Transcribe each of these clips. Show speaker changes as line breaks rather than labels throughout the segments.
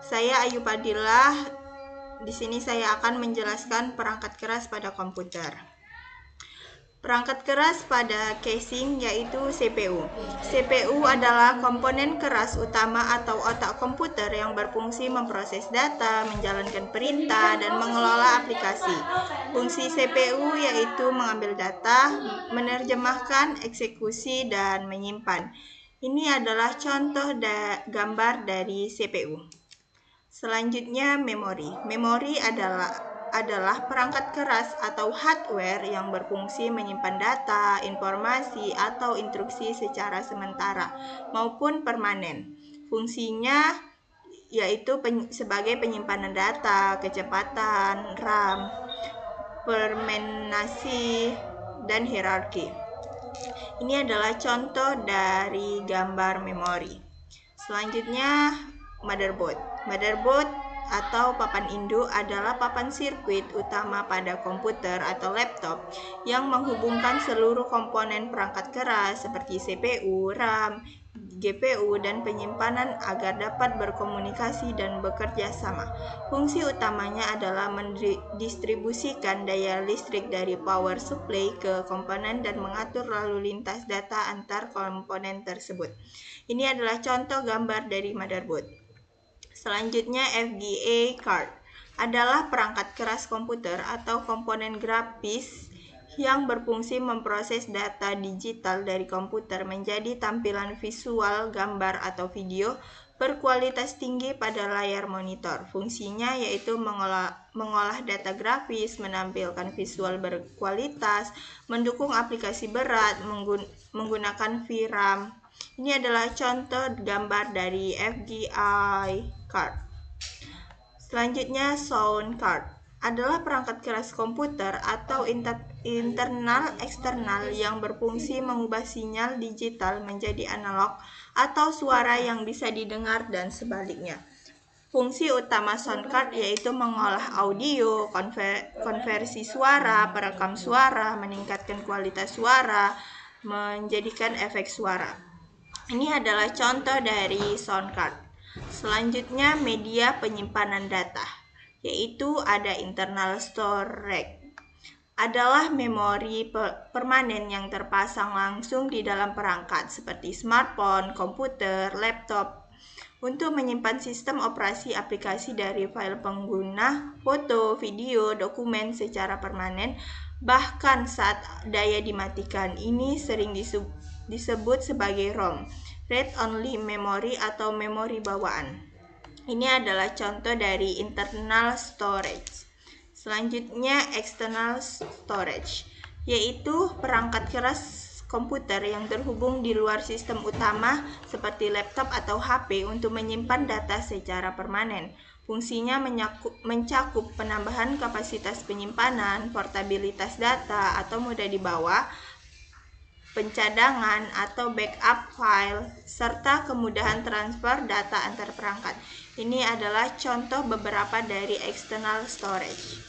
Saya Ayu Padillah. Di sini saya akan menjelaskan perangkat keras pada komputer. Perangkat keras pada casing yaitu CPU. CPU adalah komponen keras utama atau otak komputer yang berfungsi memproses data, menjalankan perintah, dan mengelola aplikasi. Fungsi CPU yaitu mengambil data, menerjemahkan, eksekusi, dan menyimpan. Ini adalah contoh gambar dari CPU. Selanjutnya, memori. Memori adalah perangkat keras atau hardware yang berfungsi menyimpan data, informasi, atau instruksi secara sementara maupun permanen. Fungsinya yaitu sebagai penyimpanan data, kecepatan, RAM, permenasi, dan hierarki. Ini adalah contoh dari gambar memori. Selanjutnya, motherboard. Motherboard atau papan induk adalah papan sirkuit utama pada komputer atau laptop yang menghubungkan seluruh komponen perangkat keras seperti CPU, RAM, GPU, dan penyimpanan agar dapat berkomunikasi dan bekerja sama. Fungsi utamanya adalah mendistribusikan daya listrik dari power supply ke komponen dan mengatur lalu lintas data antar komponen tersebut. Ini adalah contoh gambar dari motherboard. Selanjutnya, FGA card adalah perangkat keras komputer atau komponen grafis yang berfungsi memproses data digital dari komputer menjadi tampilan visual, gambar, atau video berkualitas tinggi pada layar monitor. Fungsinya yaitu mengolah data grafis, menampilkan visual berkualitas, mendukung aplikasi berat, menggunakan VRAM. Ini adalah contoh gambar dari FGA card. Selanjutnya, sound card adalah perangkat keras komputer atau internal eksternal yang berfungsi mengubah sinyal digital menjadi analog atau suara yang bisa didengar dan sebaliknya. Fungsi utama sound card yaitu mengolah audio, konversi suara, perekam suara, meningkatkan kualitas suara, menjadikan efek suara. Ini adalah contoh dari sound card. Selanjutnya, media penyimpanan data, yaitu ada internal storage. Adalah memori permanen yang terpasang langsung di dalam perangkat seperti smartphone, komputer, laptop untuk menyimpan sistem operasi aplikasi dari file pengguna, foto, video, dokumen secara permanen, bahkan saat daya dimatikan. Ini sering disebut sebagai ROM, Read Only Memory atau memori bawaan. Ini adalah contoh dari internal storage. Selanjutnya, external storage, yaitu perangkat keras komputer yang terhubung di luar sistem utama seperti laptop atau HP untuk menyimpan data secara permanen. Fungsinya mencakup penambahan kapasitas penyimpanan, portabilitas data atau mudah dibawa, pencadangan atau backup file, serta kemudahan transfer data antar perangkat. Ini adalah contoh beberapa dari external storage.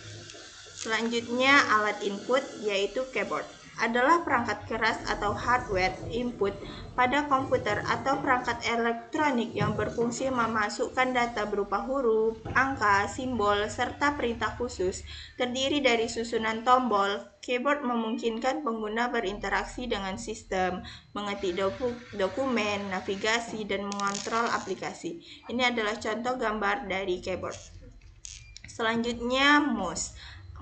Selanjutnya, alat input yaitu keyboard adalah perangkat keras atau hardware input pada komputer atau perangkat elektronik yang berfungsi memasukkan data berupa huruf, angka, simbol, serta perintah khusus. Terdiri dari susunan tombol. Keyboard memungkinkan pengguna berinteraksi dengan sistem, mengetik dokumen, navigasi, dan mengontrol aplikasi. Ini adalah contoh gambar dari keyboard. Selanjutnya, mouse.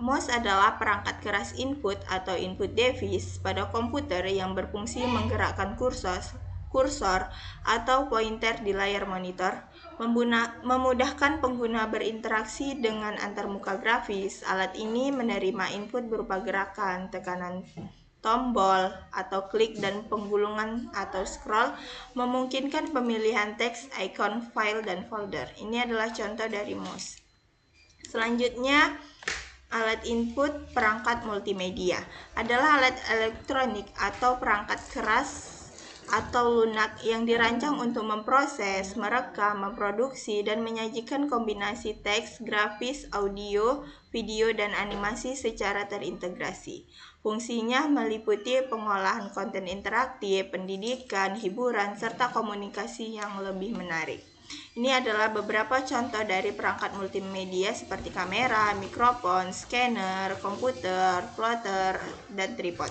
Mouse adalah perangkat keras input atau input device pada komputer yang berfungsi menggerakkan kursor atau pointer di layar monitor, memudahkan pengguna berinteraksi dengan antarmuka grafis. Alat ini menerima input berupa gerakan, tekanan tombol atau klik dan penggulungan atau scroll, memungkinkan pemilihan teks, icon, file, dan folder. Ini adalah contoh dari mouse. Selanjutnya, alat input perangkat multimedia adalah alat elektronik atau perangkat keras atau lunak yang dirancang untuk memproses, merekam, memproduksi, dan menyajikan kombinasi teks, grafis, audio, video, dan animasi secara terintegrasi. Fungsinya meliputi pengolahan konten interaktif, pendidikan, hiburan, serta komunikasi yang lebih menarik. Ini adalah beberapa contoh dari perangkat multimedia seperti kamera, mikrofon, scanner, komputer, plotter, dan tripod.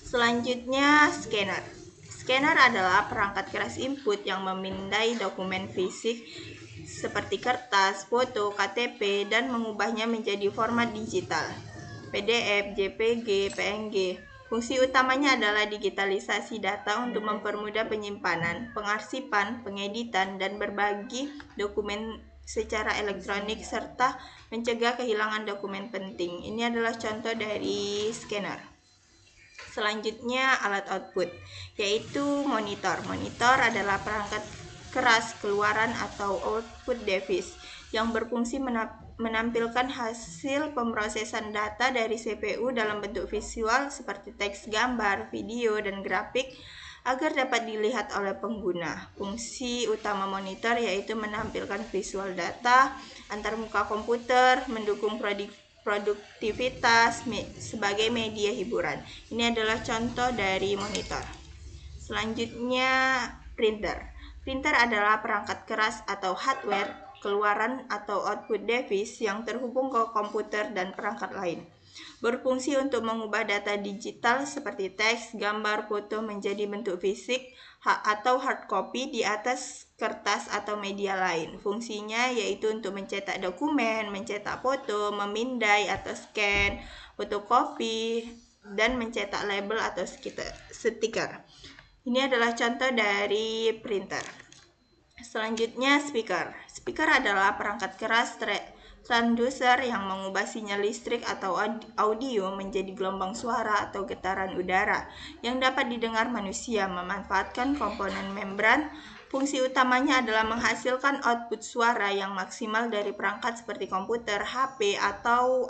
Selanjutnya, scanner. Scanner adalah perangkat keras input yang memindai dokumen fisik seperti kertas, foto, KTP, dan mengubahnya menjadi format digital, PDF, JPG, PNG. Fungsi utamanya adalah digitalisasi data untuk mempermudah penyimpanan, pengarsipan, pengeditan, dan berbagi dokumen secara elektronik serta mencegah kehilangan dokumen penting. Ini adalah contoh dari scanner. Selanjutnya alat output, yaitu monitor. Monitor adalah perangkat keras keluaran atau output device yang berfungsi menampilkan hasil pemrosesan data dari CPU dalam bentuk visual seperti teks, gambar, video, dan grafik agar dapat dilihat oleh pengguna. Fungsi utama monitor yaitu menampilkan visual data antarmuka komputer, mendukung produktivitas sebagai media hiburan. Ini adalah contoh dari monitor. Selanjutnya, printer. Printer adalah perangkat keras atau hardware keluaran atau output device yang terhubung ke komputer dan perangkat lain. Berfungsi untuk mengubah data digital seperti teks, gambar, foto menjadi bentuk fisik atau hard copy di atas kertas atau media lain. Fungsinya yaitu untuk mencetak dokumen, mencetak foto, memindai atau scan, fotokopi, dan mencetak label atau stiker. Ini adalah contoh dari printer. Selanjutnya, speaker. Speaker adalah perangkat keras transducer yang mengubah sinyal listrik atau audio menjadi gelombang suara atau getaran udara yang dapat didengar manusia. Memanfaatkan komponen membran, fungsi utamanya adalah menghasilkan output suara yang maksimal dari perangkat seperti komputer, HP, atau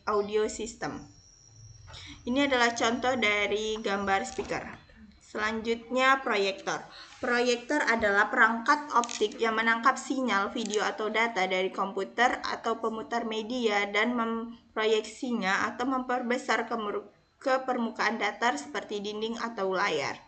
audio system. Ini adalah contoh dari gambar speaker. Selanjutnya, proyektor. Proyektor adalah perangkat optik yang menangkap sinyal video atau data dari komputer atau pemutar media dan memproyeksinya atau memperbesar ke permukaan datar seperti dinding atau layar.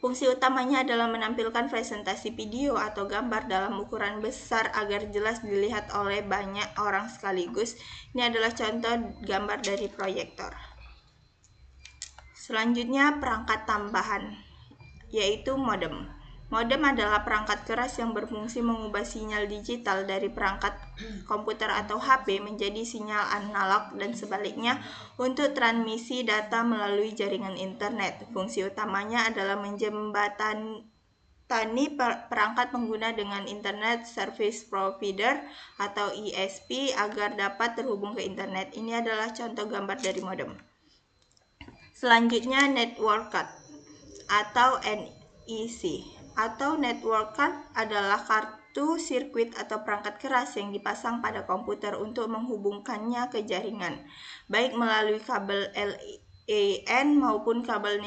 Fungsi utamanya adalah menampilkan presentasi video atau gambar dalam ukuran besar agar jelas dilihat oleh banyak orang sekaligus. Ini adalah contoh gambar dari proyektor. Selanjutnya, perangkat tambahan, yaitu modem. Modem adalah perangkat keras yang berfungsi mengubah sinyal digital dari perangkat komputer atau HP menjadi sinyal analog dan sebaliknya untuk transmisi data melalui jaringan internet. Fungsi utamanya adalah menjembatani perangkat pengguna dengan Internet Service Provider atau ISP agar dapat terhubung ke internet. Ini adalah contoh gambar dari modem. Selanjutnya, network card atau NEC atau network card adalah kartu sirkuit atau perangkat keras yang dipasang pada komputer untuk menghubungkannya ke jaringan, baik melalui kabel LAN maupun kabel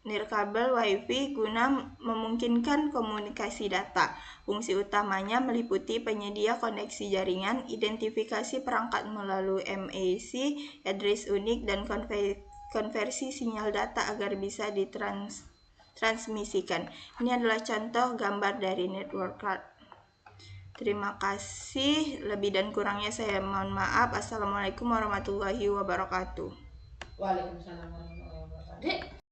nirkabel Wi-Fi guna memungkinkan komunikasi data. Fungsi utamanya meliputi penyedia koneksi jaringan, identifikasi perangkat melalui MAC, address unik, dan konversi sinyal data agar bisa ditransmisikan. Ini adalah contoh gambar dari network card. Terima kasih. Lebih dan kurangnya saya mohon maaf. Assalamualaikum warahmatullahi wabarakatuh.
Waalaikumsalam warahmatullahi wabarakatuh.